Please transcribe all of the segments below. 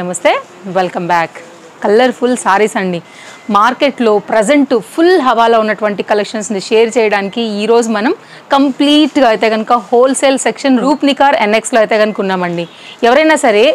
నమస్తే welcome back colourful saris అండి మార్కెట్లో ప్రజెంట్ ఫుల్ హవాలో ఉన్నటువంటి కలెక్షన్స్ని షేర్ చేయడానికి ఈరోజు మనం కంప్లీట్గా అయితే కనుక హోల్సేల్ సెక్షన్ రూప్నికార్ ఎన్ఎక్స్లో అయితే కనుక ఉన్నామండి. ఎవరైనా సరే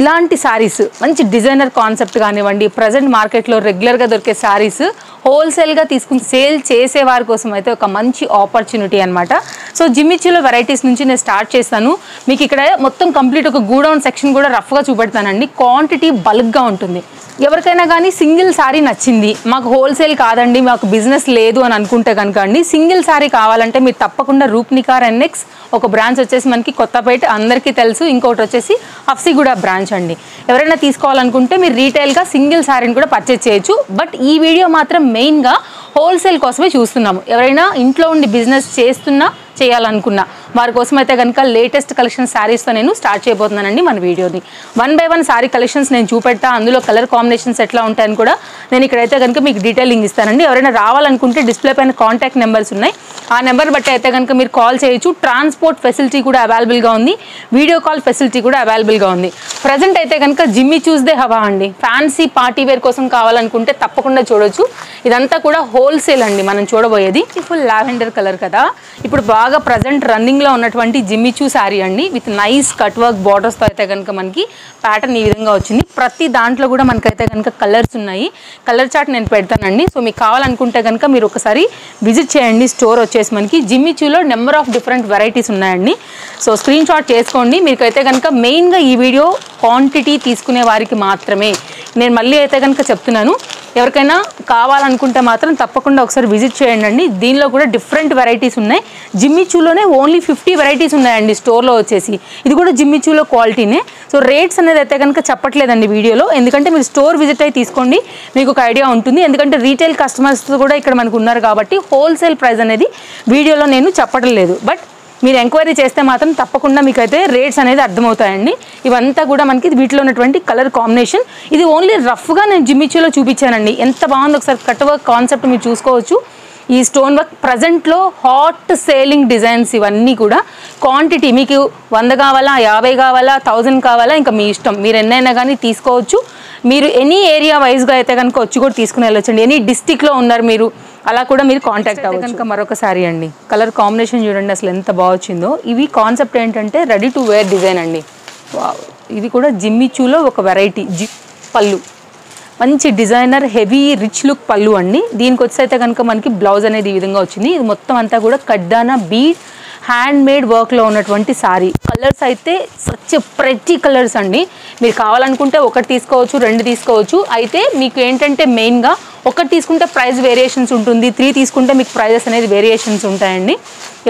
ఇలాంటి సారీస్ మంచి డిజైనర్ కాన్సెప్ట్ కానివ్వండి, ప్రజెంట్ మార్కెట్లో రెగ్యులర్గా దొరికే సారీస్ హోల్సేల్గా తీసుకుని సేల్ చేసే వారి కోసం అయితే ఒక మంచి ఆపర్చునిటీ అనమాట. సో జిమ్మిచ్చులో వెరైటీస్ నుంచి నేను స్టార్ట్ చేస్తాను. మీకు ఇక్కడ మొత్తం కంప్లీట్ ఒక గూడౌన్ సెక్షన్ కూడా రఫ్గా చూపెడతానండి. క్వాంటిటీ బల్క్గా ఉంటుంది. ఎవరికైనా కానీ సింగిల్ సారీ నచ్చింది, మాకు హోల్సేల్ కాదండి, మాకు బిజినెస్ లేదు అని అనుకుంటే కనుక అండి సింగిల్ సారీ కావాలంటే మీరు తప్పకుండా రూప్నికార్ ఎన్ఎక్స్ ఒక బ్రాంచ్ వచ్చేసి మనకి కొత్తపేట అందరికీ తెలుసు, ఇంకొకటి వచ్చేసి హఫ్సిగూడ బ్రాంచ్ అండి. ఎవరైనా తీసుకోవాలనుకుంటే మీరు రీటైల్గా సింగిల్ సారీని కూడా పర్చేజ్ చేయొచ్చు. బట్ ఈ వీడియో మాత్రం మెయిన్గా హోల్సేల్ కోసమే చూస్తున్నాము. ఎవరైనా ఇంట్లో ఉండి బిజినెస్ చేస్తున్నా చేయాలనుకున్నా వారి కోసం అయితే కనుక లేటెస్ట్ కలెక్షన్ శారీస్తో నేను స్టార్ట్ చేయబోతున్నానండి మన వీడియోని. 1 by 1 శారీ కలెక్షన్స్ నేను చూపెడతా, అందులో కలర్ కాంబినేషన్స్ ఎట్లా ఉంటాయని కూడా నేను ఇక్కడైతే కనుక మీకు డీటెయిలింగ్ ఇస్తానండి. ఎవరైనా రావాలనుకుంటే డిస్ప్లే పైన కాంటాక్ట్ నెంబర్స్ ఉన్నాయి, ఆ నెంబర్ బట్టి అయితే కనుక మీరు కాల్ చేయొచ్చు. ట్రాన్స్పోర్ట్ ఫెసిలిటీ కూడా అవైలబుల్గా ఉంది, వీడియో కాల్ ఫెసిలిటీ కూడా అవైలబుల్గా ఉంది. ప్రజెంట్ అయితే కనుక జిమ్మి చూస్దే హవా అండి. ఫ్యాన్సీ పార్టీ వేర్ కోసం కావాలనుకుంటే తప్పకుండా చూడొచ్చు. ఇదంతా కూడా హోల్సేల్ అండి మనం చూడబోయేది. ఫుల్ లావెండర్ కలర్ కదా, ఇప్పుడు బాగా ప్రజెంట్ రన్నింగ్లో ఉన్నటువంటి జిమ్మిచూ శారీ అండి. విత్ నైస్ కట్ వర్క్ బార్డర్స్తో అయితే కనుక మనకి ప్యాటర్న్ ఈ విధంగా వచ్చింది. ప్రతి దాంట్లో కూడా మనకైతే కనుక కలర్స్ ఉన్నాయి. కలర్ చార్ట్ నేను పెడతానండి. సో మీకు కావాలనుకుంటే కనుక మీరు ఒకసారి విజిట్ చేయండి. స్టోర్ వచ్చేసి మనకి జిమ్మిచూలో నెంబర్ ఆఫ్ డిఫరెంట్ వెరైటీస్ ఉన్నాయండి. సో స్క్రీన్ షాట్ చేసుకోండి. మీకైతే కనుక మెయిన్గా ఈ వీడియో క్వాంటిటీ తీసుకునే వారికి మాత్రమే. నేను మళ్ళీ అయితే కనుక చెప్తున్నాను, ఎవరికైనా కావాలనుకుంటే మాత్రం తప్పకుండా ఒకసారి విజిట్ చేయండి అండి. దీనిలో కూడా డిఫరెంట్ వెరైటీస్ ఉన్నాయి. జిమ్మిచూలోనే ఓన్లీ 50 వెరైటీస్ ఉన్నాయండి స్టోర్లో వచ్చేసి. ఇది కూడా జిమ్మిచూలో క్వాలిటీనే. సో రేట్స్ అనేది అయితే కనుక చెప్పట్లేదండి వీడియోలో, ఎందుకంటే మీరు స్టోర్ విజిట్ అయ్యి తీసుకోండి, మీకు ఒక ఐడియా ఉంటుంది. ఎందుకంటే రీటైల్ కస్టమర్స్ కూడా ఇక్కడ మనకు ఉన్నారు కాబట్టి హోల్సేల్ ప్రైస్ అనేది వీడియోలో నేను చెప్పడం లేదు. బట్ మీరు ఎంక్వైరీ చేస్తే మాత్రం తప్పకుండా మీకైతే రేట్స్ అనేది అర్థమవుతాయండి. ఇవంతా కూడా మనకి వీటిలో ఉన్నటువంటి కలర్ కాంబినేషన్. ఇది ఓన్లీ రఫ్గా నేను జిమ్మిచూలో చూపించానండి. ఎంత బాగుందో ఒకసారి కట్ వర్క్ కాన్సెప్ట్ మీరు చూసుకోవచ్చు. ఈ స్టోన్ వర్క్ ప్రజెంట్లో హాట్ సేలింగ్ డిజైన్స్ ఇవన్నీ కూడా. క్వాంటిటీ మీకు 100 కావాలా, 50 కావాలా, 1000 కావాలా, ఇంకా మీ ఇష్టం, మీరు ఎన్నైనా కానీ తీసుకోవచ్చు. మీరు ఎనీ ఏరియా వైజ్గా అయితే కనుక వచ్చి కూడా తీసుకుని వెళ్ళొచ్చండి. ఎనీ డిస్టిక్లో ఉన్నారు మీరు, అలా కూడా మీరు కాంటాక్ట్ అవ్వచ్చు. కనుక మరొక సారీ అండి, కలర్ కాంబినేషన్ చూడండి అసలు ఎంత బాగా వచ్చిందో. ఇవి కాన్సెప్ట్ ఏంటంటే రెడీ టు వేర్ డిజైన్ అండి. ఇది కూడా జిమ్మిచూలో ఒక వెరైటీ. పళ్ళు మంచి డిజైనర్ హెవీ రిచ్ లుక్ పళ్ళు అండి. దీనికి వచ్చి అయితే కనుక మనకి బ్లౌజ్ అనేది ఈ విధంగా వచ్చింది. ఇది మొత్తం అంతా కూడా కడ్డానా బీడ్ హ్యాండ్ మేడ్ వర్క్లో ఉన్నటువంటి సారీ. కలర్స్ అయితే సచ్ ప్రెటీ కలర్స్ అండి. మీరు కావాలనుకుంటే ఒకటి తీసుకోవచ్చు, 2 తీసుకోవచ్చు. అయితే మీకు ఏంటంటే మెయిన్గా ఒకటి తీసుకుంటే ప్రైస్ వేరియేషన్స్ ఉంటుంది, 3 తీసుకుంటే మీకు ప్రైజెస్ అనేది వేరియేషన్స్ ఉంటాయండి.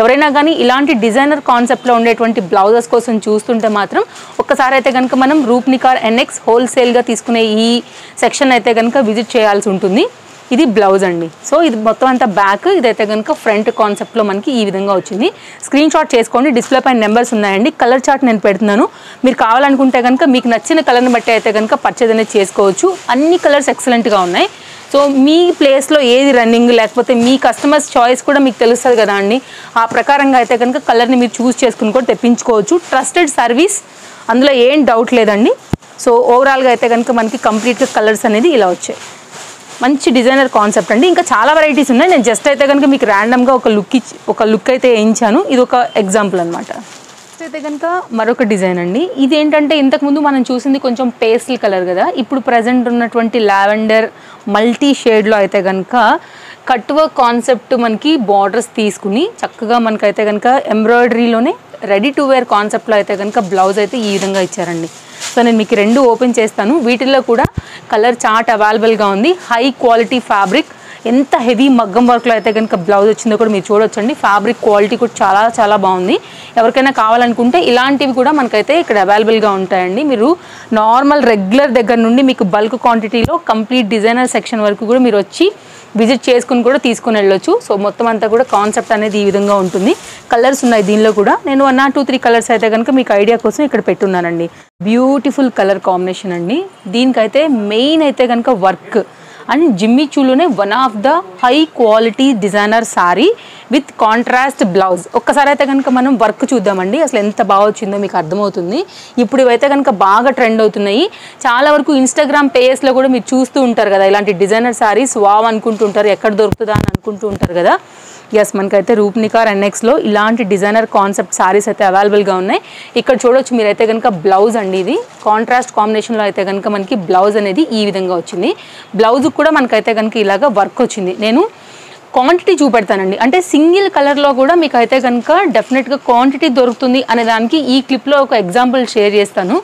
ఎవరైనా కానీ ఇలాంటి డిజైనర్ కాన్సెప్ట్లో ఉండేటువంటి బ్లౌజెస్ కోసం చూస్తుంటే మాత్రం ఒక్కసారి అయితే కనుక మనం రూప్నికార్ ఎన్ఎక్స్ హోల్సేల్గా తీసుకునే ఈ సెక్షన్ అయితే కనుక విజిట్ చేయాల్సి ఉంటుంది. ఇది బ్లౌజ్ అండి. సో ఇది మొత్తం అంతా బ్యాక్, ఇదైతే కనుక ఫ్రంట్ కాన్సెప్ట్లో మనకి ఈ విధంగా వచ్చింది. స్క్రీన్ షాట్ చేసుకోండి. డిస్ప్లే పైన నెంబర్స్ ఉన్నాయండి. కలర్ చార్ట్ నేను పెడుతున్నాను. మీరు కావాలనుకుంటే కనుక మీకు నచ్చిన కలర్ని బట్టి అయితే కనుక పర్చేజ్ అనేది చేసుకోవచ్చు. అన్ని కలర్స్ ఎక్సలెంట్గా ఉన్నాయి. సో మీ ప్లేస్లో ఏది రన్నింగ్, లేకపోతే మీ కస్టమర్స్ చాయిస్ కూడా మీకు తెలుస్తుంది కదా అండి. ఆ ప్రకారంగా అయితే కనుక కలర్ని మీరు చూస్ చేసుకుని కూడా తెప్పించుకోవచ్చు. ట్రస్టెడ్ సర్వీస్, అందులో ఏం డౌట్ లేదండి. సో ఓవరాల్గా అయితే కనుక మనకి కంప్లీట్గా కలర్స్ అనేది ఇలా వచ్చాయి. మంచి డిజైనర్ కాన్సెప్ట్ అండి. ఇంకా చాలా వెరైటీస్ ఉన్నాయి. నేను జస్ట్ అయితే కనుక మీకు ర్యాండమ్గా ఒక లుక్ అయితే వేయించాను. ఇది ఒక ఎగ్జాంపుల్ అనమాట. అయితే కనుక మరొక డిజైన్ అండి. ఇది ఏంటంటే ఇంతకుముందు మనం చూసింది కొంచెం పేస్టల్ కలర్ కదా, ఇప్పుడు ప్రజెంట్ ఉన్నటువంటి లావెండర్ మల్టీ షేడ్లో అయితే కనుక కట్ వర్క్ కాన్సెప్ట్ మనకి బార్డర్స్ తీసుకుని చక్కగా మనకైతే కనుక ఎంబ్రాయిడరీలోనే రెడీ టు వేర్ కాన్సెప్ట్లో అయితే కనుక బ్లౌజ్ అయితే ఈ విధంగా ఇచ్చారండి. సో నేను మీకు 2 ఓపెన్ చేస్తాను. వీటిల్లో కూడా కలర్ చార్ట్ అవైలబుల్గా ఉంది. హై క్వాలిటీ ఫ్యాబ్రిక్, ఎంత హెవీ మగ్గం వర్క్లో అయితే కనుక బ్లౌజ్ వచ్చిందో కూడా మీరు చూడొచ్చండి. ఫ్యాబ్రిక్ క్వాలిటీ కూడా చాలా చాలా బాగుంది. ఎవరికైనా కావాలనుకుంటే ఇలాంటివి కూడా మనకైతే ఇక్కడ అవైలబుల్గా ఉంటాయండి. మీరు నార్మల్ రెగ్యులర్ దగ్గర నుండి మీకు బల్క్ క్వాంటిటీలో కంప్లీట్ డిజైనర్ సెక్షన్ వరకు కూడా మీరు వచ్చి విజిట్ చేసుకుని కూడా తీసుకుని వెళ్ళొచ్చు. సో మొత్తం అంతా కూడా కాన్సెప్ట్ అనేది ఈ విధంగా ఉంటుంది. కలర్స్ ఉన్నాయి దీనిలో కూడా. నేను 1 or 2, 3 కలర్స్ అయితే కనుక మీకు ఐడియా కోసం ఇక్కడ పెట్టున్నానండి. బ్యూటిఫుల్ కలర్ కాంబినేషన్ అండి. దీనికైతే మెయిన్ అయితే కనుక వర్క్ అండ్ జిమ్మి చూలోనే one of the high quality designer sari with contrast blouse. ఒక్కసారి అయితే కనుక మనం వర్క్ చూద్దామండి, అసలు ఎంత బాగా వచ్చిందో మీకు అర్థమవుతుంది. ఇప్పుడు ఇవైతే కనుక బాగా ట్రెండ్ అవుతున్నాయి. చాలా వరకు ఇన్స్టాగ్రామ్ పేజెస్లో కూడా మీరు చూస్తూ ఉంటారు కదా, ఇలాంటి డిజైనర్ సారీస్ వావ్ అనుకుంటుంటారు, ఎక్కడ దొరుకుతుందా అని అనుకుంటూ ఉంటారు కదా. ఎస్, మనకైతే రూప్నికార్ NXలో ఇలాంటి డిజైనర్ కాన్సెప్ట్ సారీస్ అయితే అవైలబుల్గా ఉన్నాయి. ఇక్కడ చూడొచ్చు మీరైతే కనుక బ్లౌజ్ అండి, ఇది కాంట్రాస్ట్ కాంబినేషన్లో అయితే కనుక మనకి బ్లౌజ్ అనేది ఈ విధంగా వచ్చింది. బ్లౌజ్ కూడా మనకైతే కనుక ఇలాగ వర్క్ వచ్చింది. నేను క్వాంటిటీ చూపెడతానండి, అంటే సింగిల్ కలర్లో కూడా మీకు అయితే కనుక డెఫినెట్గా క్వాంటిటీ దొరుకుతుంది అనే దానికి ఈ క్లిప్లో ఒక ఎగ్జాంపుల్ షేర్ చేస్తాను.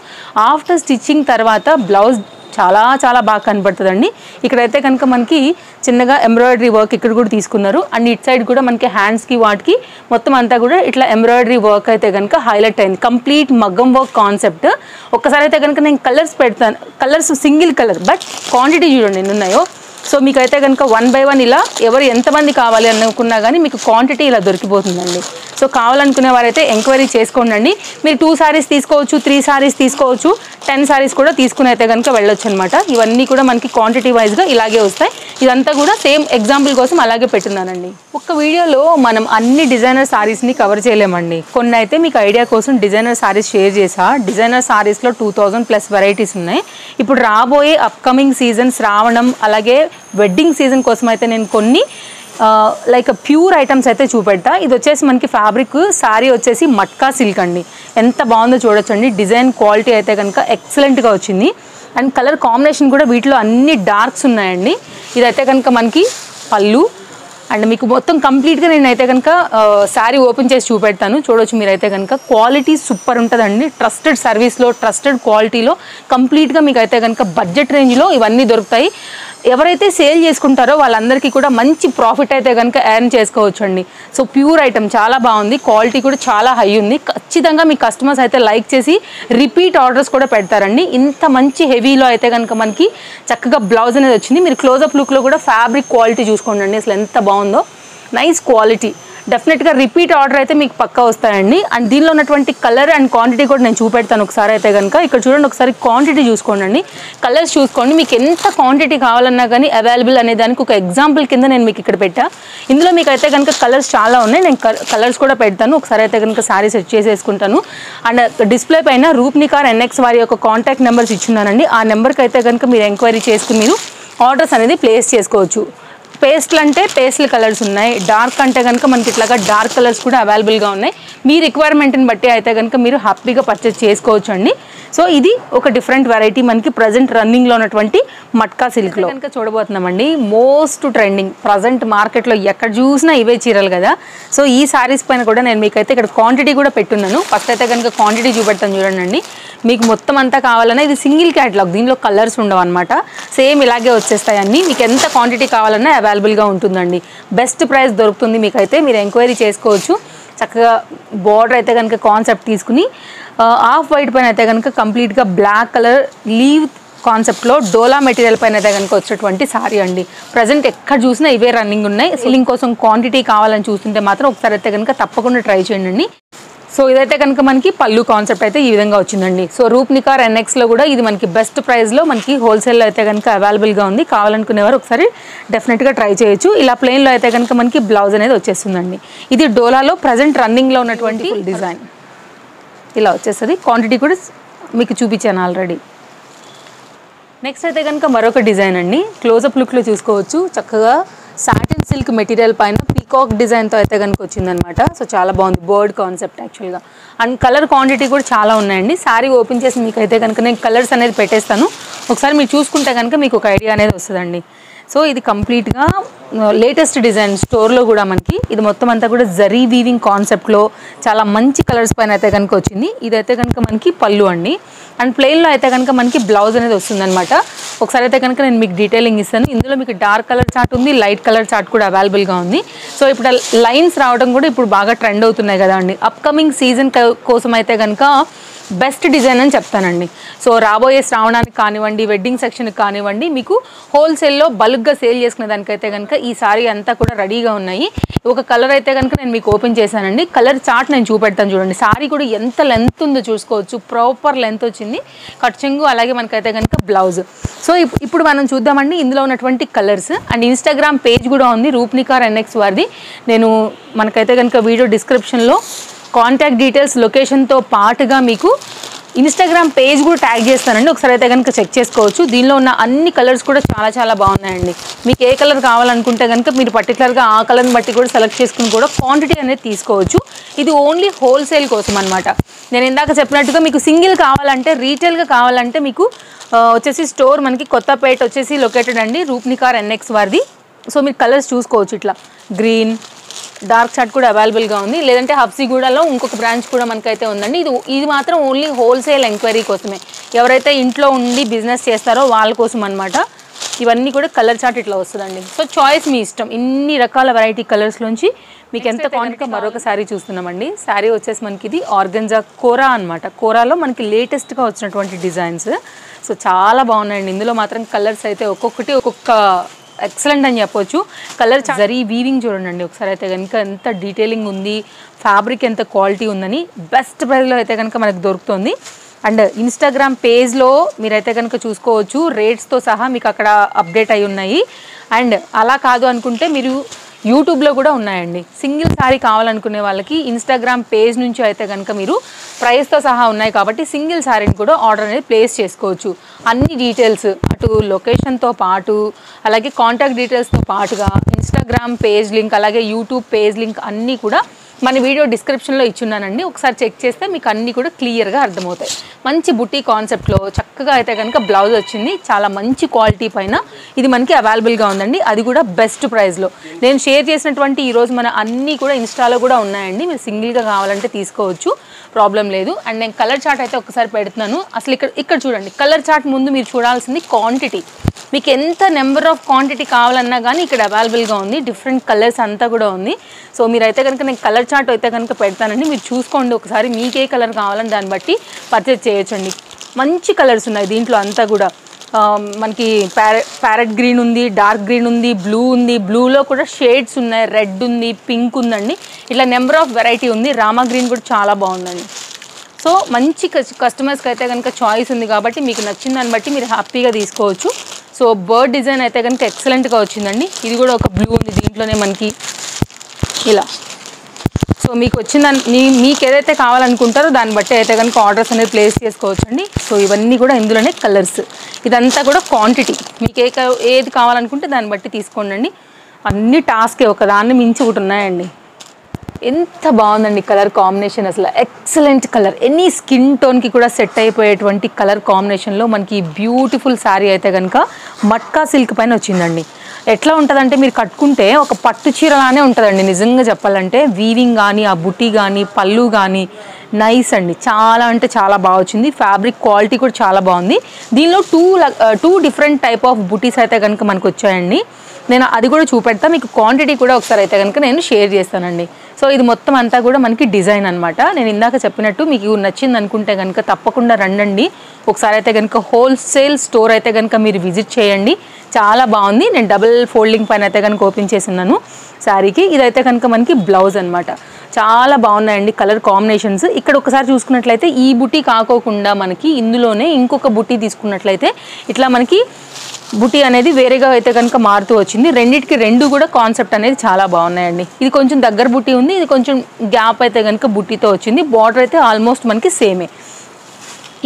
ఆఫ్టర్ స్టిచ్చింగ్ తర్వాత బ్లౌజ్ చాలా చాలా బాగా కనబడుతుందండి. ఇక్కడైతే కనుక మనకి చిన్నగా ఎంబ్రాయిడరీ వర్క్ ఇక్కడ కూడా తీసుకున్నారు. అండ్ ఇట్ సైడ్ కూడా మనకి హ్యాండ్స్కి వాటికి మొత్తం అంతా కూడా ఇట్లా ఎంబ్రాయిడరీ వర్క్ అయితే కనుక హైలైట్ అయింది. కంప్లీట్ మగ్గం వర్క్ కాన్సెప్ట్. ఒక్కసారి అయితే కనుక నేను కలర్స్ పెడతాను, colours single colour but quantity చూడండి ఎన్ని ఉన్నాయో. సో మీకైతే కనుక 1 by 1 ఇలా ఎవరు ఎంతమంది కావాలి అనుకున్నా కానీ మీకు క్వాంటిటీ ఇలా దొరికిపోతుందండి. సో కావాలనుకునే వారైతే ఎంక్వైరీ చేసుకోండి. మీరు 2 sarees తీసుకోవచ్చు, 3 sarees తీసుకోవచ్చు, 10 sarees కూడా తీసుకుని అయితే కనుక వెళ్ళొచ్చు అనమాట. ఇవన్నీ కూడా మనకి క్వాంటిటీ వైజ్గా ఇలాగే వస్తాయి. ఇదంతా కూడా సేమ్ ఎగ్జాంపుల్ కోసం అలాగే పెట్టున్నానండి. ఒక్క వీడియోలో మనం అన్ని డిజైనర్ సారీస్ని కవర్ చేయలేమండి. కొన్ని అయితే మీకు ఐడియా కోసం డిజైనర్ సారీస్ షేర్ చేసా. డిజైనర్ సారీస్లో 2000+ వెరైటీస్ ఉన్నాయి. ఇప్పుడు రాబోయే అప్కమింగ్ సీజన్ శ్రావణం అలాగే వెడ్డింగ్ సీజన్ కోసం అయితే నేను కొన్ని లైక్ ప్యూర్ ఐటమ్స్ అయితే చూపెడతా. ఇది వచ్చేసి మనకి ఫ్యాబ్రిక్ శారీ వచ్చేసి మట్కా సిల్క్ అండి. ఎంత బాగుందో చూడొచ్చండి. డిజైన్ క్వాలిటీ అయితే కనుక ఎక్సలెంట్గా వచ్చింది. అండ్ కలర్ కాంబినేషన్ కూడా వీటిలో అన్ని డార్క్స్ ఉన్నాయండి. ఇదైతే కనుక మనకి పళ్ళు. అండ్ మీకు మొత్తం కంప్లీట్గా నేనైతే కనుక శారీ ఓపెన్ చేసి చూపెడతాను, చూడవచ్చు మీరైతే కనుక. క్వాలిటీ సూపర్ ఉంటుందండి. ట్రస్టెడ్ సర్వీస్లో, ట్రస్టెడ్ క్వాలిటీలో కంప్లీట్గా మీకు అయితే కనుక బడ్జెట్ రేంజ్లో ఇవన్నీ దొరుకుతాయి. ఎవరైతే సేల్ చేసుకుంటారో వాళ్ళందరికీ కూడా మంచి ప్రాఫిట్ అయితే కనుక ఎర్న్ చేసుకోవచ్చు అండి. సో ప్యూర్ ఐటమ్ చాలా బాగుంది, క్వాలిటీ కూడా చాలా హై ఉంది. ఖచ్చితంగా మీ కస్టమర్స్ అయితే లైక్ చేసి రిపీట్ ఆర్డర్స్ కూడా పెడతారండి. ఇంత మంచి హెవీలో అయితే కనుక మనకి చక్కగా బ్లౌజ్ అనేది వచ్చింది. మీరు క్లోజప్ లుక్లో కూడా ఫ్యాబ్రిక్ క్వాలిటీ చూసుకోండి అండి, అసలు ఎంత బాగుందో. Nice quality. డెఫినెట్గా రిపీట్ ఆర్డర్ అయితే మీకు పక్కా వస్తాయండి. అండ్ దీనిలో ఉన్నటువంటి కలర్ అండ్ క్వాంటిటీ కూడా నేను చూపెడతాను ఒకసారి అయితే కనుక. ఇక్కడ చూడండి, ఒకసారి క్వాంటిటీ చూసుకోండి, కలర్స్ చూసుకోండి. మీకు ఎంత క్వాంటిటీ కావాలన్నా కానీ అవైలబుల్ అనే దానికి ఒక ఎగ్జాంపుల్ కింద నేను మీకు ఇక్కడ పెట్టా. ఇందులో మీకు అయితే కనుక కలర్స్ చాలా ఉన్నాయి, నేను కలర్స్ కూడా పెడతాను. ఒకసారి అయితే కనుక శారీ సెట్ చేసేసుకుంటాను. అండ్ డిస్ప్లే పైన రూప్నికార్ NX వారి యొక్క కాంటాక్ట్ నెంబర్స్ ఇచ్చున్నానండి. ఆ నెంబర్కి అయితే కనుక మీరు ఎంక్వైరీ చేసుకుని మీరు ఆర్డర్స్ అనేది ప్లేస్ చేసుకోవచ్చు. పేస్ట్లు అంటే పేస్ట్ల కలర్స్ ఉన్నాయి, డార్క్ అంటే కనుక మనకి ఇట్లాగా డార్క్ కలర్స్ కూడా అవైలబుల్గా ఉన్నాయి. మీ రిక్వైర్మెంట్ని బట్టి అయితే కనుక మీరు హ్యాపీగా పర్చేస్ చేసుకోవచ్చు అండి. సో ఇది ఒక డిఫరెంట్ వెరైటీ మనకి ప్రజెంట్ రన్నింగ్లో ఉన్నటువంటి మట్కా సిల్క్లో కనుక చూడబోతున్నామండి. మోస్ట్ ట్రెండింగ్ ప్రజెంట్ మార్కెట్లో ఎక్కడ చూసినా ఇవే చీరలు కదా. సో ఈ శారీస్ పైన కూడా నేను మీకైతే ఇక్కడ క్వాంటిటీ కూడా పెట్టున్నాను. ఫస్ట్ అయితే కనుక క్వాంటిటీ చూపెడతాను చూడండి. మీకు మొత్తం అంతా కావాలన్నా ఇది సింగిల్ క్యాటలాగ్, దీనిలో కలర్స్ ఉండవు అనమాట. సేమ్ ఇలాగే వచ్చేస్తాయి అన్నీ. మీకు ఎంత క్వాంటిటీ కావాలన్నా అవైలబుల్గా ఉంటుందండి. బెస్ట్ ప్రైస్ దొరుకుతుంది మీకైతే, మీరు ఎంక్వైరీ చేసుకోవచ్చు. చక్కగా బార్డర్ అయితే కనుక కాన్సెప్ట్ తీసుకుని ఆఫ్ వైట్ పైన అయితే కనుక కంప్లీట్గా బ్లాక్ కలర్ లీవ్ కాన్సెప్ట్లో డోలా మెటీరియల్ పైన అయితే కనుక వచ్చేటువంటి సారీ అండి. ప్రజెంట్ ఎక్కడ చూసినా ఇవే రన్నింగ్ ఉన్నాయి. సెల్లింగ్ కోసం క్వాంటిటీ కావాలని చూస్తుంటే మాత్రం ఒకసారి అయితే కనుక తప్పకుండా ట్రై చేయండి. సో ఇదైతే కనుక మనకి పళ్ళు కాన్సెప్ట్ అయితే ఈ విధంగా వచ్చిందండి. సో రూప్నికార్ NXలో కూడా ఇది మనకి బెస్ట్ ప్రైస్లో మనకి హోల్సేల్లో అయితే కనుక అవైలబుల్గా ఉంది. కావాలనుకునేవారు ఒకసారి డెఫినెట్గా ట్రై చేయొచ్చు. ఇలా ప్లెయిన్లో అయితే కనుక మనకి బ్లౌజ్ అనేది వచ్చేస్తుందండి. ఇది డోలాలో ప్రజెంట్ రన్నింగ్లో ఉన్నటువంటి డిజైన్ ఇలా వచ్చేస్తుంది. క్వాంటిటీ కూడా మీకు చూపించాను ఆల్రెడీ. నెక్స్ట్ అయితే కనుక మరొక డిజైన్ అండి. క్లోజప్ లుక్లో చూసుకోవచ్చు. చక్కగా సాటిన్ సిల్క్ మెటీరియల్ పైన పీకాక్ డిజైన్తో అయితే కనుక వచ్చిందనమాట. సో చాలా బాగుంది, బర్డ్ కాన్సెప్ట్ యాక్చువల్గా. అండ్ కలర్ క్వాంటిటీ కూడా చాలా ఉన్నాయండి. శారీ ఓపెన్ చేసి మీకు అయితే కనుక నేను కలర్స్ అనేది పెట్టేస్తాను. ఒకసారి మీరు చూసుకుంటే కనుక మీకు ఒక ఐడియా అనేది వస్తుందండి. సో ఇది కంప్లీట్గా లేటెస్ట్ డిజైన్ స్టోర్లో కూడా మనకి ఇది మొత్తం అంతా కూడా జరీ వీవింగ్ కాన్సెప్ట్లో చాలా మంచి కలర్స్ పైన అయితే కనుక వచ్చింది. ఇదైతే కనుక మనకి పళ్ళు అండి. అండ్ ప్లెయిన్లో అయితే కనుక మనకి బ్లౌజ్ అనేది వస్తుందన్నమాట. ఒకసారి అయితే కనుక నేను మీకు డీటెయిలింగ్ ఇస్తాను. ఇందులో మీకు డార్క్ కలర్ చార్ట్ ఉంది, లైట్ కలర్ చార్ట్ కూడా అవైలబుల్గా ఉంది. సో ఇప్పుడు లైన్స్ రావడం కూడా ఇప్పుడు బాగా ట్రెండ్ అవుతున్నాయి కదా అండి. అప్కమింగ్ సీజన్ కోసం అయితే కనుక బెస్ట్ డిజైన్ అని చెప్తానండి. సో రాబోయే శ్రావణానికి కానివ్వండి, వెడ్డింగ్ సెక్షన్కి కానివ్వండి, మీకు హోల్సేల్లో బల్క్గా సేల్ చేసుకునే దానికైతే కనుక ఈ సారీ అంతా కూడా రెడీగా ఉన్నాయి. ఒక కలర్ అయితే కనుక నేను మీకు ఓపెన్ చేశానండి. కలర్ చార్ట్ నేను చూపెడతాను చూడండి. సారీ కూడా ఎంత లెంత్ ఉందో చూసుకోవచ్చు. ప్రాపర్ లెంత్ వచ్చింది, కట్ చెంగు, అలాగే మనకైతే కనుక బ్లౌజ్. సో ఇప్పుడు మనం చూద్దామండి ఇందులో ఉన్నటువంటి కలర్స్. అండ్ ఇన్స్టాగ్రామ్ పేజ్ కూడా ఉంది రూప్నికార్ NX వారిది. నేను మనకైతే కనుక వీడియో డిస్క్రిప్షన్లో కాంటాక్ట్ డీటెయిల్స్, లొకేషన్తో పాటుగా మీకు ఇన్స్టాగ్రామ్ పేజ్ కూడా ట్యాగ్ చేస్తానండి. ఒకసారి అయితే కనుక చెక్ చేసుకోవచ్చు. దీనిలో ఉన్న అన్ని కలర్స్ కూడా చాలా చాలా బాగున్నాయండి. మీకు ఏ కలర్ కావాలనుకుంటే కనుక మీరు పర్టికులర్గా ఆ కలర్ని బట్టి కూడా సెలెక్ట్ చేసుకుని కూడా క్వాంటిటీ అనేది తీసుకోవచ్చు. ఇది ఓన్లీ హోల్సేల్ కోసం అనమాట. నేను ఇందాక చెప్పినట్టుగా మీకు సింగిల్ కావాలంటే, రీటైల్గా కావాలంటే మీకు వచ్చేసి స్టోర్ మనకి కొత్తపేట వచ్చేసి లొకేటెడ్ అండి, రూప్నికార్ NX వారిది. సో మీరు కలర్స్ చూసుకోవచ్చు. ఇట్లా గ్రీన్, డార్క్ చార్ట్ కూడా అవైలబుల్గా ఉంది. లేదంటే హబ్సిగూడలో ఇంకొక బ్రాంచ్ కూడా మనకైతే ఉందండి. ఇది మాత్రం ఓన్లీ హోల్సేల్ ఎంక్వైరీ కోసమే, ఎవరైతే ఇంట్లో ఉండి బిజినెస్ చేస్తారో వాళ్ళ కోసం అనమాట. ఇవన్నీ కూడా కలర్ చార్ట్ ఇట్లా వస్తుందండి. సో చాయిస్ మీ ఇష్టం. ఇన్ని రకాల వెరైటీ కలర్స్లోంచి మీకు ఎంత క్వాంటిటీ. మరొక శారీ చూస్తున్నామండి. శారీ వచ్చేసి మనకి ఇది ఆర్గంజా కోరా అనమాట. కోరాలో మనకి లేటెస్ట్గా వచ్చినటువంటి డిజైన్స్. సో చాలా బాగున్నాయండి. ఇందులో మాత్రం కలర్స్ అయితే ఒక్కొక్కటి ఒక్కొక్క ఎక్సలెంట్ అని చెప్పొచ్చు. కలర్ జరీ వీవింగ్ చూడండి ఒకసారి అయితే కనుక ఎంత డీటెయిలింగ్ ఉంది, ఫ్యాబ్రిక్ ఎంత క్వాలిటీ ఉందని బెస్ట్ ప్రైస్లో అయితే కనుక మనకు దొరుకుతుంది. అండ్ ఇన్స్టాగ్రామ్ పేజ్లో మీరైతే కనుక చూసుకోవచ్చు, రేట్స్తో సహా మీకు అక్కడ అప్డేట్ అయి ఉన్నాయి. అండ్ అలా కాదు అనుకుంటే మీరు యూట్యూబ్లో కూడా ఉన్నాయండి. సింగిల్ శారీ కావాలనుకునే వాళ్ళకి ఇన్స్టాగ్రామ్ పేజ్ నుంచి అయితే కనుక మీరు ప్రైస్తో సహా ఉన్నాయి కాబట్టి సింగిల్ శారీని కూడా ఆర్డర్ అనేది ప్లేస్ చేసుకోవచ్చు. అన్ని డీటెయిల్స్ అటు లొకేషన్తో పాటు, అలాగే కాంటాక్ట్ డీటెయిల్స్తో పాటుగా ఇన్స్టాగ్రామ్ పేజ్ లింక్, అలాగే యూట్యూబ్ పేజ్ లింక్ అన్నీ కూడా మన వీడియో డిస్క్రిప్షన్లో ఇచ్చున్నానండి. ఒకసారి చెక్ చేస్తే మీకు అన్నీ కూడా క్లియర్గా అర్థమవుతాయి. మంచి బుటీ కాన్సెప్ట్లో చక్కగా అయితే కనుక బ్లౌజ్ వచ్చింది. చాలా మంచి క్వాలిటీ పైన ఇది మనకి అవైలబుల్గా ఉందండి. అది కూడా బెస్ట్ ప్రైస్లో. నేను షేర్ చేసినటువంటి ఈరోజు మన అన్నీ కూడా ఇన్స్టాలో కూడా ఉన్నాయండి. మీరు సింగిల్గా కావాలంటే తీసుకోవచ్చు, ప్రాబ్లం లేదు. అండ్ నేను కలర్ చార్ట్ అయితే ఒకసారి పెడుతున్నాను. అసలు ఇక్కడ చూడండి, కలర్ చార్ట్ ముందు మీరు చూడాల్సింది క్వాంటిటీ. మీకు ఎంత నెంబర్ ఆఫ్ క్వాంటిటీ కావాలన్నా కానీ ఇక్కడ అవైలబుల్గా ఉంది. డిఫరెంట్ కలర్స్ అంతా కూడా ఉంది. సో మీరైతే కనుక నేను కలర్ చార్ట్ అయితే కనుక పెడతానండి, మీరు చూసుకోండి ఒకసారి. మీకే కలర్ కావాలని దాన్ని బట్టి పర్చేజ్ చేయొచ్చండి. మంచి కలర్స్ ఉన్నాయి దీంట్లో అంతా కూడా. మనకి ప్యారెట్ గ్రీన్ ఉంది, డార్క్ గ్రీన్ ఉంది, బ్లూ ఉంది, బ్లూలో కూడా షేడ్స్ ఉన్నాయి, రెడ్ ఉంది, పింక్ ఉందండి. ఇట్లా నెంబర్ ఆఫ్ వెరైటీ ఉంది. రామా గ్రీన్ కూడా చాలా బాగుందండి. సో మంచి కస్టమర్స్కి అయితే కనుక చాయిస్ ఉంది కాబట్టి మీకు నచ్చిన దాన్ని బట్టి మీరు హ్యాపీగా తీసుకోవచ్చు. సో బర్డ్ డిజైన్ అయితే కనుక ఎక్సలెంట్గా వచ్చిందండి. ఇది కూడా ఒక బ్లూ ఉంది దీంట్లోనే మనకి ఇలా. సో మీకు వచ్చిన మీకు ఏదైతే కావాలనుకుంటారో దాన్ని బట్టి అయితే కనుక ఆర్డర్స్ అనేది ప్లేస్ చేసుకోవచ్చు అండి. సో ఇవన్నీ కూడా ఇందులోనే కలర్స్. ఇదంతా కూడా క్వాంటిటీ. మీకు ఏది కావాలనుకుంటే దాన్ని బట్టి తీసుకోండి. అన్ని టాస్కే, ఒకదాన్ని మించి ఒకటి ఉన్నాయండి. ఎంత బాగుందండి కలర్ కాంబినేషన్, అసలు ఎక్సలెంట్ కలర్. ఎనీ స్కిన్ టోన్కి కూడా సెట్ అయిపోయేటువంటి కలర్ కాంబినేషన్లో మనకి బ్యూటిఫుల్ శారీ అయితే కనుక మట్కా సిల్క్ పైన వచ్చిందండి. ఎట్లా ఉంటుందంటే మీరు కట్టుకుంటే ఒక పట్టు చీరలానే ఉంటుందండి నిజంగా చెప్పాలంటే. వీవింగ్ కానీ, ఆ బుటీ కానీ, పళ్ళు కానీ నైస్ అండి. చాలా అంటే చాలా బాగా వచ్చింది. ఫ్యాబ్రిక్ క్వాలిటీ కూడా చాలా బాగుంది. దీనిలో టూ డిఫరెంట్ టైప్ ఆఫ్ బుటీస్ అయితే కనుక మనకు వచ్చాయండి. నేను అది కూడా చూపెడతా మీకు. క్వాంటిటీ కూడా ఒకసారి అయితే కనుక నేను షేర్ చేస్తానండి. సో ఇది మొత్తం అంతా కూడా మనకి డిజైన్ అనమాట. నేను ఇందాక చెప్పినట్టు మీకు నచ్చింది అనుకుంటే కనుక తప్పకుండా రండి. ఒకసారి అయితే కనుక హోల్సేల్ స్టోర్ అయితే కనుక మీరు విజిట్ చేయండి. చాలా బాగుంది. నేను డబుల్ ఫోల్డింగ్ పైన అయితే కనుక ఓపెన్ చేస్తున్నాను శారీకి. ఇదైతే కనుక మనకి బ్లౌజ్ అనమాట. చాలా బాగున్నాయండి కలర్ కాంబినేషన్స్. ఇక్కడ ఒకసారి చూసుకున్నట్లయితే ఈ బుటీ కాకోకుండా మనకి ఇందులోనే ఇంకొక బుటీ తీసుకున్నట్లయితే ఇట్లా మనకి బుటీ అనేది వేరేగా అయితే కనుక మారుతూ వచ్చింది. రెండింటికి రెండు కూడా కాన్సెప్ట్ అనేది చాలా బాగున్నాయండి. ఇది కొంచెం దగ్గర బుటీ ఉంది, ఇది కొంచెం గ్యాప్ అయితే కనుక బుట్టీతో వచ్చింది. బార్డర్ అయితే ఆల్మోస్ట్ మనకి సేమే.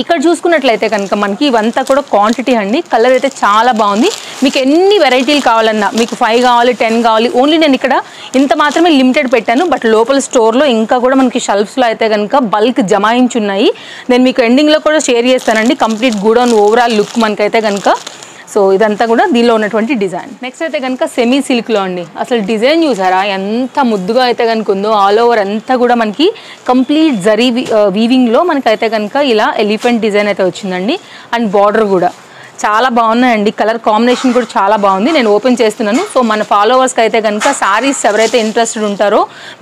ఇక్కడ చూసుకున్నట్లయితే కనుక మనకి ఇవంతా కూడా క్వాంటిటీ అండి. కలర్ అయితే చాలా బాగుంది. మీకు ఎన్ని వెరైటీలు కావాలన్నా, మీకు 5 కావాలి, 10 కావాలి, ఓన్లీ నేను ఇక్కడ ఇంత మాత్రమే లిమిటెడ్ పెట్టాను. బట్ లోపల స్టోర్లో ఇంకా కూడా మనకి షెల్ఫ్స్లో అయితే కనుక బల్క్ జమాయించి ఉన్నాయి. నేను మీకు ఎండింగ్లో కూడా షేర్ చేస్తానండి కంప్లీట్ గూడౌన్ ఓవరాల్ లుక్ మనకైతే కనుక. సో ఇదంతా కూడా దీనిలో ఉన్నటువంటి డిజైన్. నెక్స్ట్ అయితే కనుక సెమీ సిల్క్లో అండి. అసలు డిజైన్ చూసారా ఎంత ముద్దుగా అయితే కనుక ఉందో. ఆల్ ఓవర్ అంతా కూడా మనకి కంప్లీట్ జరీ వీవింగ్లో మనకైతే కనుక ఇలా ఎలిఫెంట్ డిజైన్ అయితే వచ్చిందండి. అండ్ బార్డర్ కూడా చాలా బాగున్నాయండి. కలర్ కాంబినేషన్ కూడా చాలా బాగుంది. నేను ఓపెన్ చేస్తున్నాను. సో మన ఫాలోవర్స్కి అయితే కనుక సారీస్ ఎవరైతే ఇంట్రెస్టెడ్ ఉంటారో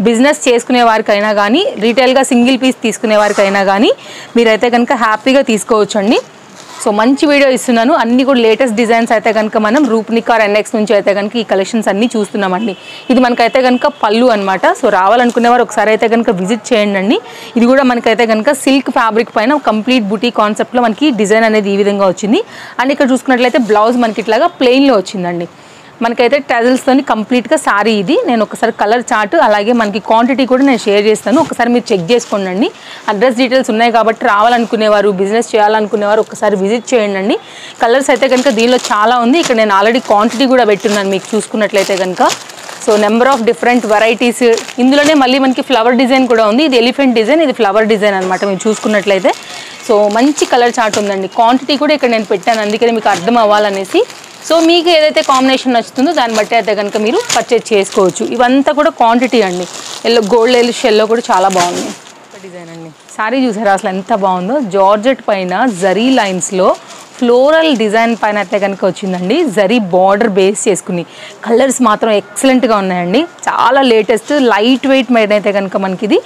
బిజినెస్ చేసుకునే వారికైనా కానీ రీటైల్గా సింగిల్ పీస్ తీసుకునే వారికైనా కానీ మీరైతే కనుక హ్యాపీగా తీసుకోవచ్చు అండి. సో మంచి వీడియో ఇస్తున్నాను. అన్ని కూడా లేటెస్ట్ డిజైన్స్ అయితే కనుక మనం రూప్నిక్ ఆర్ NX నుంచి అయితే కనుక ఈ కలెక్షన్స్ అన్నీ చూస్తున్నామండి. ఇది మనకైతే కనుక పళ్ళు అనమాట. సో రావాలనుకునేవారు ఒకసారి అయితే కనుక విజిట్ చేయండి అండి. ఇది కూడా మనకైతే కనుక సిల్క్ ఫ్యాబ్రిక్ పైన కంప్లీట్ బుటీ కాన్సెప్ట్లో మనకి డిజైన్ అనేది ఈ విధంగా వచ్చింది. అండ్ ఇక్కడ చూసుకున్నట్లయితే బ్లౌజ్ మనకి ఇట్లాగా ప్లెయిన్లో వచ్చిందండి. మనకైతే టజల్స్తోని కంప్లీట్గా సారీ ఇది. నేను ఒకసారి కలర్ చార్ట్ అలాగే మనకి క్వాంటిటీ కూడా నేను షేర్ చేస్తాను. ఒకసారి మీరు చెక్ చేసుకోండి. అడ్రస్ డీటెయిల్స్ ఉన్నాయి కాబట్టి రావాలనుకునేవారు బిజినెస్ చేయాలనుకునేవారు ఒకసారి విజిట్ చేయండి. కలర్స్ అయితే కనుక దీనిలో చాలా ఉంది. ఇక్కడ నేను ఆల్రెడీ క్వాంటిటీ కూడా పెట్టున్నాను మీకు చూసుకున్నట్లయితే కనుక. So number of different varieties. ఇందులోనే మళ్ళీ మనకి ఫ్లవర్ డిజైన్ కూడా ఉంది. ఇది ఎలిఫెంట్ డిజైన్, ఇది ఫ్లవర్ డిజైన్ అనమాట మీరు చూసుకున్నట్లయితే. సో మంచి కలర్ చార్ట్ ఉందండి. క్వాంటిటీ కూడా ఇక్కడ నేను పెట్టాను, అందుకని మీకు అర్థం అవ్వాలనేసి. సో మీకు ఏదైతే కాంబినేషన్ నచ్చుతుందో దాన్ని బట్టి అయితే కనుక మీరు పర్చేజ్ చేసుకోవచ్చు. ఇవంతా కూడా క్వాంటిటీ అండి. గోల్డ్ ఎల్లో కూడా చాలా బాగుంది డిజైన్ అండి. సారీ చూసారా అసలు ఎంత బాగుందో. జార్జెట్ పైన జరీ లైన్స్లో ఫ్లోరల్ డిజైన్ పైన అయితే కనుక వచ్చిందండి. జరీ బార్డర్ బేస్ చేసుకుని కలర్స్ మాత్రం ఎక్సలెంట్గా ఉన్నాయండి. చాలా లేటెస్ట్ లైట్ వెయిట్ మీద అయితే కనుక మనకి ఇది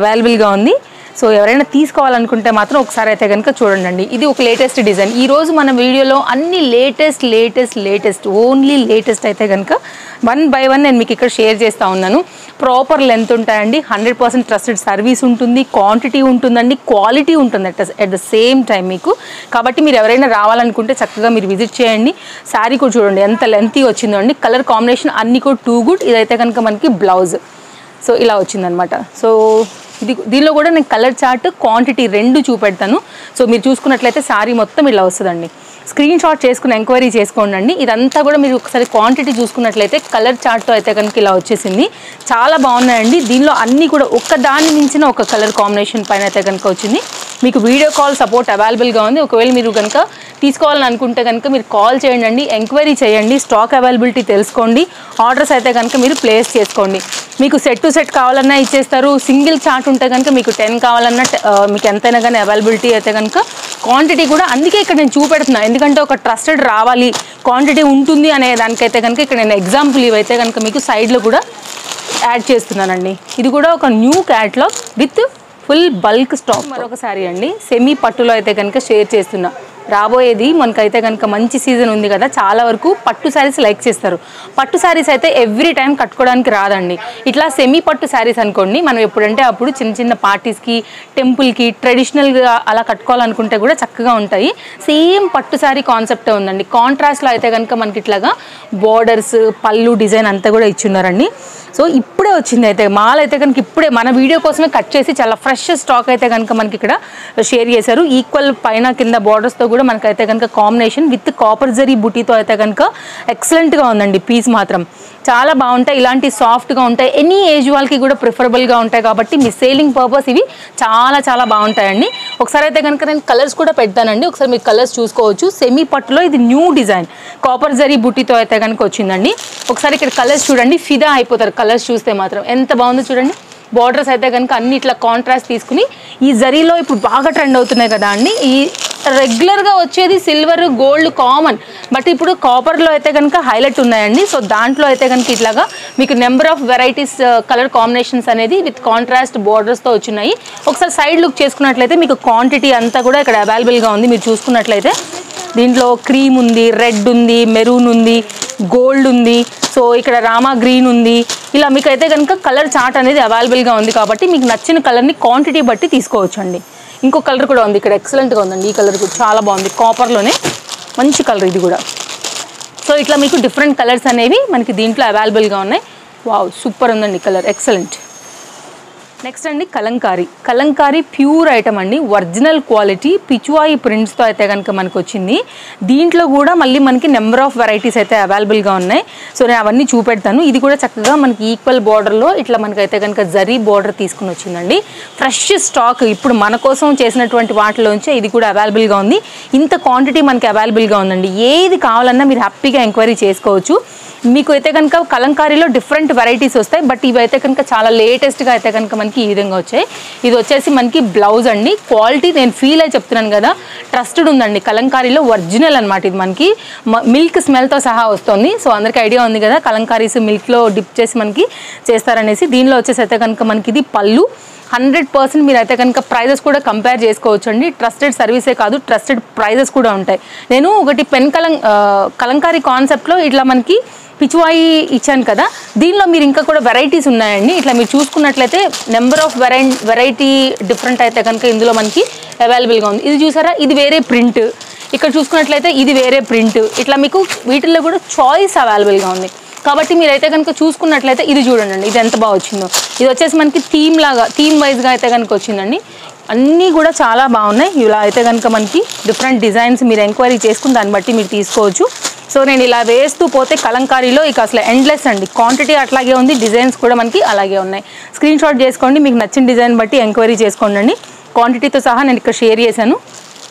అవైలబుల్గా ఉంది. సో ఎవరైనా తీసుకోవాలనుకుంటే మాత్రం ఒకసారి అయితే కనుక చూడండి. ఇది ఒక లేటెస్ట్ డిజైన్. ఈరోజు మన వీడియోలో అన్ని లేటెస్ట్ ఓన్లీ లేటెస్ట్ అయితే కనుక 1 by 1 నేను మీకు ఇక్కడ షేర్ చేస్తూ ఉన్నాను. ప్రాపర్ లెంత్ ఉంటాయండి. 100% ట్రస్టెడ్ సర్వీస్ ఉంటుంది, క్వాంటిటీ ఉంటుందండి, క్వాలిటీ ఉంటుంది అట్ ద సేమ్ టైం మీకు. కాబట్టి మీరు ఎవరైనా రావాలనుకుంటే చక్కగా మీరు విజిట్ చేయండి. శారీ కూడా చూడండి ఎంత లెంతీ వచ్చిందో అండి. కలర్ కాంబినేషన్ అన్నీ కూడా టూ గుడ్. ఇదైతే కనుక మనకి బ్లౌజ్ సో ఇలా వచ్చిందనమాట. సో దీనిలో కూడా నేను కలర్ చార్ట్ క్వాంటిటీ రెండు చూపెడతాను. సో మీరు చూసుకున్నట్లయితే శారీ మొత్తం ఇలా వస్తుందండి. స్క్రీన్ షాట్ చేసుకుని ఎంక్వైరీ చేసుకోండి. ఇదంతా కూడా మీరు ఒకసారి క్వాంటిటీ చూసుకున్నట్లయితే కలర్ చార్ట్తో అయితే కనుక ఇలా వచ్చేసింది. చాలా బాగున్నాయండి. దీనిలో అన్నీ కూడా ఒక్కదాని మించిన ఒక కలర్ కాంబినేషన్ పైన అయితే కనుక వచ్చింది. మీకు వీడియో కాల్ సపోర్ట్ అవైలబుల్గా ఉంది. ఒకవేళ మీరు కనుక తీసుకోవాలని అనుకుంటే కనుక మీరు కాల్ చేయండి, ఎంక్వైరీ చేయండి, స్టాక్ అవైలబిలిటీ తెలుసుకోండి, ఆర్డర్స్ అయితే కనుక మీరు ప్లేస్ చేసుకోండి. మీకు సెట్ టు సెట్ కావాలన్నా ఇచ్చేస్తారు. సింగిల్ చార్ట్ ఉంటే కనుక మీకు 10 కావాలన్నా మీకు ఎంతైనా కానీ అవైలబిలిటీ అయితే కనుక క్వాంటిటీ కూడా అందుకే ఇక్కడ నేను చూపెడుతున్నాను. ఎందుకంటే ఒక ట్రస్టెడ్ రావాలి క్వాంటిటీ ఉంటుంది అనే దానికైతే కనుక ఇక్కడ నేను ఎగ్జాంపుల్ ఇవైతే కనుక మీకు సైడ్లో కూడా యాడ్ చేస్తున్నానండి. ఇది కూడా ఒక new catalogue with full bulk stock. మరొకసారి అండి సెమీ పట్టులో అయితే కనుక షేర్ చేస్తున్నా. రాబోయేది మనకైతే కనుక మంచి సీజన్ ఉంది కదా, చాలా వరకు పట్టు శారీస్ లైక్ చేస్తారు. పట్టు శారీస్ అయితే ఎవ్రీ టైం కట్టుకోవడానికి రాదండి. ఇట్లా సెమీ పట్టు శారీస్ అనుకోండి, మనం ఎప్పుడంటే అప్పుడు చిన్న చిన్న పార్టీస్కి, టెంపుల్కి ట్రెడిషనల్గా అలా కట్టుకోవాలనుకుంటే కూడా చక్కగా ఉంటాయి. సేమ్ పట్టు శారీ కాన్సెప్టే ఉందండి. కాంట్రాస్ట్లో అయితే కనుక మనకి ఇట్లాగా బోర్డర్స్, పళ్ళు డిజైన్ అంతా కూడా ఇచ్చున్నారండి. సో ఇప్పుడే వచ్చింది అయితే మాల్ అయితే కనుక ఇప్పుడే మన వీడియో కోసమే కట్ చేసి చాలా ఫ్రెష్ స్టాక్ అయితే కనుక మనకి ఇక్కడ షేర్ చేశారు. ఈక్వల్ పైన కింద బార్డర్స్తో కూడా మనకైతే కనుక కాంబినేషన్ విత్ కాపర్ జరీ బుటీతో అయితే కనుక ఎక్సలెంట్గా ఉందండి. పీస్ మాత్రం చాలా బాగుంటాయి. ఇలాంటి సాఫ్ట్గా ఉంటాయి. ఎనీ ఏజ్ వాళ్ళకి కూడా ప్రిఫరబుల్గా ఉంటాయి. కాబట్టి మీ సేలింగ్ పర్పస్ ఇవి చాలా బాగుంటాయండి. ఒకసారి అయితే కనుక నేను కలర్స్ కూడా పెడతానండి. ఒకసారి మీరు కలర్స్ చూసుకోవచ్చు. సెమీ పట్టులో ఇది న్యూ డిజైన్ కాపర్ జరీ బుటీతో అయితే కనుక వచ్చిందండి. ఒకసారి ఇక్కడ కలర్స్ చూడండి, ఫిదా అయిపోతారు కలర్స్ చూస్తే మాత్రం. ఎంత బాగుందో చూడండి. బార్డర్స్ అయితే కనుక అన్ని ఇట్లా కాంట్రాస్ట్ తీసుకుని ఈ జరీలో ఇప్పుడు బాగా ట్రెండ్ అవుతున్నాయి కదా అండి. ఈ రెగ్యులర్గా వచ్చేది సిల్వర్, గోల్డ్ కామన్, బట్ ఇప్పుడు కాపర్లో అయితే కనుక హైలైట్ ఉన్నాయండి. సో దాంట్లో అయితే కనుక ఇట్లాగా మీకు number of varieties colour combinations అనేది విత్ కాంట్రాస్ట్ బార్డర్స్తో వచ్చినాయి. ఒకసారి సైడ్ లుక్ చేసుకున్నట్లయితే మీకు క్వాంటిటీ అంతా కూడా ఇక్కడ అవైలబుల్గా ఉంది. మీరు చూసుకున్నట్లయితే దీంట్లో క్రీమ్ ఉంది, రెడ్ ఉంది, మెరూన్ ఉంది, గోల్డ్ ఉంది, సో ఇక్కడ రామా గ్రీన్ ఉంది. ఇలా మీకు అయితే కనుక కలర్ చార్ట్ అనేది అవైలబుల్గా ఉంది. కాబట్టి మీకు నచ్చిన కలర్ని క్వాంటిటీ బట్టి తీసుకోవచ్చు అండి. ఇంకో కలర్ కూడా ఉంది ఇక్కడ, ఎక్సలెంట్గా ఉందండి. ఈ కలర్ కూడా చాలా బాగుంది, కాపర్లోనే మంచి కలర్ ఇది కూడా. సో ఇట్లా మీకు డిఫరెంట్ కలర్స్ అనేవి మనకి దీంట్లో అవైలబుల్గా ఉన్నాయి. వావ్, సూపర్ ఉందండి కలర్, ఎక్సలెంట్. నెక్స్ట్ అండి కలంకారీ ప్యూర్ ఐటమ్ అండి. ఒరిజినల్ క్వాలిటీ పిచువాయి ప్రింట్స్తో అయితే కనుక మనకు వచ్చింది. దీంట్లో కూడా మళ్ళీ మనకి నెంబర్ ఆఫ్ వెరైటీస్ అయితే అవైలబుల్గా ఉన్నాయి. సో నేను అవన్నీ చూపెడతాను. ఇది కూడా చక్కగా మనకి ఈక్వల్ బార్డర్లో ఇట్లా మనకైతే కనుక జరీ బార్డర్ తీసుకుని వచ్చిందండి. ఫ్రెష్ స్టాక్ ఇప్పుడు మన కోసం చేసినటువంటి వాటిలోంచి ఇది కూడా అవైలబుల్గా ఉంది. ఇంత క్వాంటిటీ మనకి అవైలబుల్గా ఉందండి. ఏది కావాలన్నా మీరు హ్యాపీగా ఎంక్వైరీ చేసుకోవచ్చు. మీకు అయితే కనుక కలంకారీలో డిఫరెంట్ వెరైటీస్ వస్తాయి. బట్ ఇవి అయితే కనుక చాలా లేటెస్ట్గా అయితే కనుక మనకి ఈ విధంగా వచ్చాయి. ఇది వచ్చేసి మనకి బ్లౌజ్ అండి. క్వాలిటీ నేను ఫీల్ అయి చెప్తున్నాను కదా, ట్రస్టెడ్ ఉందండి. కలంకారీలో ఒరిజినల్ అనమాట. ఇది మనకి మిల్క్ స్మెల్తో సహా వస్తుంది. సో అందరికీ ఐడియా ఉంది కదా కలంకారీస్ మిల్క్లో డిప్ చేసి మనకి చేస్తారనేసి. దీనిలో వచ్చేసి అయితే కనుక మనకి ఇది పళ్ళు. 100% మీరు అయితే కనుక ప్రైజెస్ కూడా కంపేర్ చేసుకోవచ్చు అండి. ట్రస్టెడ్ సర్వీసే కాదు, ట్రస్టెడ్ ప్రైజెస్ కూడా ఉంటాయి. నేను ఒకటి కలంకారీ కాన్సెప్ట్లో ఇట్లా మనకి పిచువాయి ఇచ్చాను కదా, దీనిలో మీరు ఇంకా కూడా వెరైటీస్ ఉన్నాయండి. ఇట్లా మీరు చూసుకున్నట్లయితే నెంబర్ ఆఫ్ వెరైటీ డిఫరెంట్ అయితే కనుక ఇందులో మనకి అవైలబుల్గా ఉంది. ఇది చూసారా, ఇది వేరే ప్రింట్. ఇక్కడ చూసుకున్నట్లయితే ఇది వేరే ప్రింట్. ఇట్లా మీకు వీటిల్లో కూడా చాయిస్ అవైలబుల్గా ఉంది. కాబట్టి మీరైతే కనుక చూసుకున్నట్లయితే ఇది చూడండి, ఇది ఎంత బాగా వచ్చిందో. ఇది వచ్చేసి మనకి థీమ్ వైజ్గా అయితే కనుక వచ్చిందండి. అన్నీ కూడా చాలా బాగున్నాయి. ఇలా అయితే కనుక మనకి డిఫరెంట్ డిజైన్స్ మీరు ఎంక్వైరీ చేసుకుని దాన్ని బట్టి మీరు తీసుకోవచ్చు. సో నేను ఇలా వేస్తూ పోతే కలంకారీలో ఇక అసలు ఎండ్లెస్ అండి. క్వాంటిటీ అట్లాగే ఉంది, డిజైన్స్ కూడా మనకి అలాగే ఉన్నాయి. స్క్రీన్ షాట్ చేసుకోండి, మీకు నచ్చిన డిజైన్ బట్టి ఎంక్వైరీ చేసుకోండి. క్వాంటిటీతో సహా నేను ఇక్కడ షేర్ చేశాను.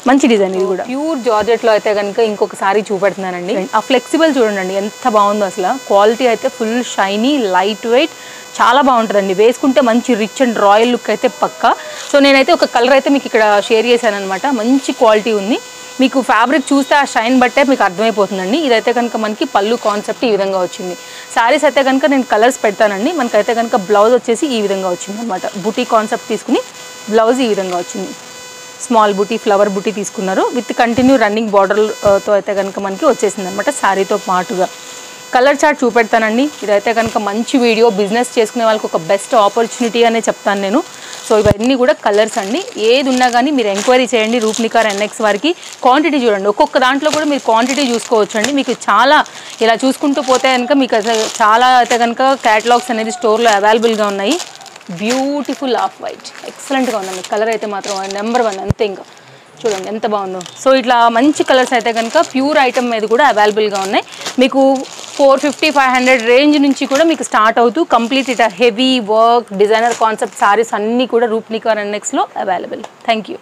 మంచి డిజైన్. ఇది కూడా ప్యూర్ జార్జెట్లో అయితే కనుక ఇంకొకసారి చూపెడుతున్నానండి. ఆ ఫ్లెక్సిబుల్ చూడండి ఎంత బాగుందో. అసలు క్వాలిటీ అయితే ఫుల్ షైనీ, లైట్ వెయిట్, చాలా బాగుంటుందండి. వేసుకుంటే మంచి రిచ్ అండ్ రాయల్ లుక్ అయితే పక్కా. సో నేనైతే ఒక కలర్ అయితే మీకు ఇక్కడ షేర్ చేశాను అనమాట. మంచి క్వాలిటీ ఉంది. మీకు ఫ్యాబ్రిక్ చూస్తే ఆ షైన్ బట్టే మీకు అర్థమైపోతుందండి. ఇదైతే కనుక మనకి పళ్ళు కాన్సెప్ట్ ఈ విధంగా వచ్చింది. శారీస్ అయితే కనుక నేను కలర్స్ పెడతానండి. మనకైతే కనుక బ్లౌజ్ వచ్చేసి ఈ విధంగా వచ్చింది అనమాట. బుటీ కాన్సెప్ట్ తీసుకుని బ్లౌజ్ ఈ విధంగా వచ్చింది. స్మాల్ బుటీ, ఫ్లవర్ బుటీ తీసుకున్నారు. విత్ కంటిన్యూ రన్నింగ్ బార్డర్తో అయితే కనుక మనకి వచ్చేసింది అనమాట శారీతో పాటుగా. కలర్ చార్ట్ చూపెడతానండి. ఇదైతే కనుక మంచి వీడియో, బిజినెస్ చేసుకునే వాళ్ళకి ఒక బెస్ట్ ఆపర్చునిటీ అనే చెప్తాను నేను. సో ఇవన్నీ కూడా కలర్స్ అండి. ఏది ఉన్నా కానీ మీరు ఎంక్వైరీ చేయండి రూప్నికార్ NX వారికి. క్వాంటిటీ చూడండి, ఒక్కొక్క దాంట్లో కూడా మీరు క్వాంటిటీ చూసుకోవచ్చు అండి. మీకు చాలా ఇలా చూసుకుంటూ పోతే కనుక మీకు చాలా అయితే కనుక క్యాటలాగ్స్ అనేది స్టోర్లో అవైలబుల్గా ఉన్నాయి. బ్యూటిఫుల్ ఆఫ్ వైట్, ఎక్సలెంట్గా ఉందండి. కలర్ అయితే మాత్రం నెంబర్ 1 అంతే. ఇంకా చూడండి ఎంత బాగుందో. సో ఇట్లా మంచి కలర్స్ అయితే కనుక ప్యూర్ ఐటమ్ మీద కూడా అవైలబుల్గా ఉన్నాయి. మీకు 450-500 రేంజ్ నుంచి కూడా మీకు స్టార్ట్ అవుతూ కంప్లీట్ ఇట్లా heavy work designer concept saris అన్నీ కూడా రూప్నికార్ NXలో అవైలబుల్. Thank you.